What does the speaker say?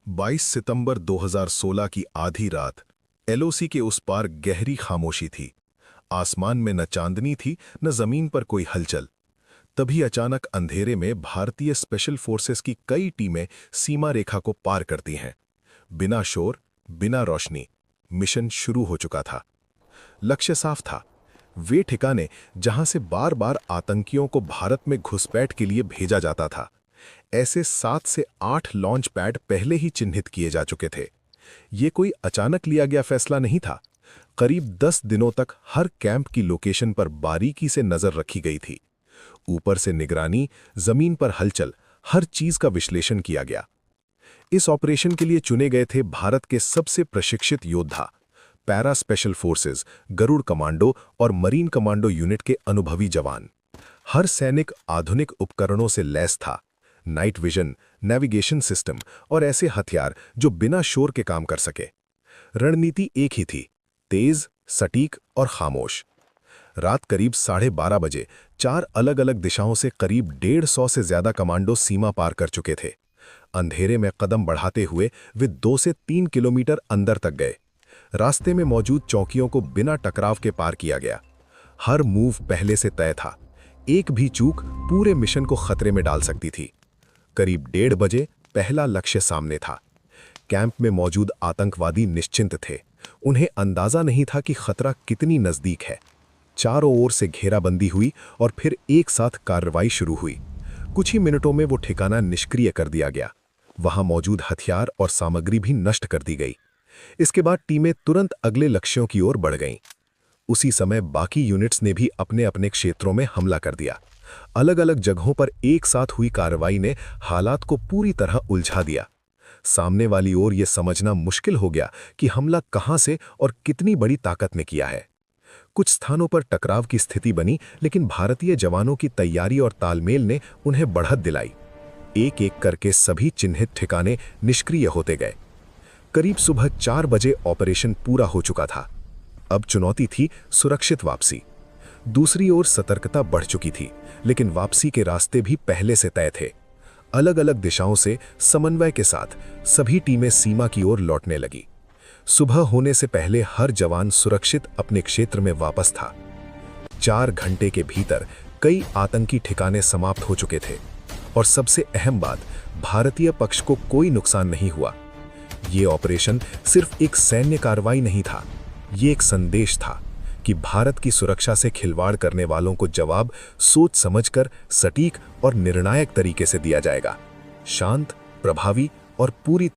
22 सितंबर 2016 की आधी रात एलओसी के उस पार गहरी खामोशी थी। आसमान में न चांदनी थी न जमीन पर कोई हलचल। तभी अचानक अंधेरे में भारतीय स्पेशल फोर्सेस की कई टीमें सीमा रेखा को पार करती हैं। बिना शोर, बिना रोशनी, मिशन शुरू हो चुका था। लक्ष्य साफ था, वे ठिकाने जहां से बार बार आतंकियों को भारत में घुसपैठ के लिए भेजा जाता था। ऐसे 7 से 8 लॉन्च पैड पहले ही चिन्हित किए जा चुके थे। ये कोई अचानक लिया गया फैसला नहीं था। करीब 10 दिनों तक हर कैंप की लोकेशन पर बारीकी से नजर रखी गई थी। ऊपर से निगरानी, जमीन पर हलचल, हर चीज का विश्लेषण किया गया। इस ऑपरेशन के लिए चुने गए थे भारत के सबसे प्रशिक्षित योद्धा, para special forces, Garud commando और मरीन कमांडो यूनिट के अनुभवी जवान। हर सैनिक आधुनिक उपकरणों से लैस था, नाइट विजन, नेविगेशन सिस्टम और ऐसे हथियार जो बिना शोर के काम कर सके। रणनीति एक ही थी, तेज, सटीक और खामोश। रात करीब 12:30 बजे 4 अलग अलग दिशाओं से करीब 150 से ज्यादा कमांडो सीमा पार कर चुके थे। अंधेरे में कदम बढ़ाते हुए वे 2 से 3 किलोमीटर अंदर तक गए। रास्ते में मौजूद चौकियों को बिना टकराव के पार किया गया। हर मूव पहले से तय था, एक भी चूक पूरे मिशन को खतरे में डाल सकती थी। करीब 1:30 बजे पहला लक्ष्य सामने था। कैंप में मौजूद आतंकवादी निश्चिंत थे। उन्हें अंदाजा नहीं था कि खतरा कितनी नजदीक है। चारों ओर से घेराबंदी हुई और फिर एक साथ कार्रवाई शुरू हुई। कुछ ही मिनटों में वो ठिकाना निष्क्रिय कर दिया गया। वहां मौजूद हथियार और सामग्री भी नष्ट कर दी गई। इसके बाद टीमें तुरंत अगले लक्ष्यों की ओर बढ़ गईं। उसी समय बाकी यूनिट्स ने भी अपने अपने क्षेत्रों में हमला कर दिया। अलग अलग जगहों पर एक साथ हुई कार्रवाई ने हालात को पूरी तरह उलझा दिया। सामने वाली ओर यह समझना मुश्किल हो गया कि हमला कहां से और कितनी बड़ी ताकत ने किया है। कुछ स्थानों पर टकराव की स्थिति बनी, लेकिन भारतीय जवानों की तैयारी और तालमेल ने उन्हें बढ़त दिलाई। एक एक करके सभी चिन्हित ठिकाने निष्क्रिय होते गए। करीब सुबह 4 बजे ऑपरेशन पूरा हो चुका था। अब चुनौती थी सुरक्षित वापसी। दूसरी ओर सतर्कता बढ़ चुकी थी, लेकिन वापसी के रास्ते भी पहले से तय थे। अलग अलग दिशाओं से समन्वय के साथ सभी टीमें सीमा की ओर लौटने लगी। सुबह होने से पहले हर जवान सुरक्षित अपने क्षेत्र में वापस था। 4 घंटे के भीतर कई आतंकी ठिकाने समाप्त हो चुके थे और सबसे अहम बात, भारतीय पक्ष को कोई नुकसान नहीं हुआ। ये ऑपरेशन सिर्फ एक सैन्य कार्रवाई नहीं था, ये एक संदेश था कि भारत की सुरक्षा से खिलवाड़ करने वालों को जवाब सोच समझकर सटीक और निर्णायक तरीके से दिया जाएगा। शांत, प्रभावी और पूरी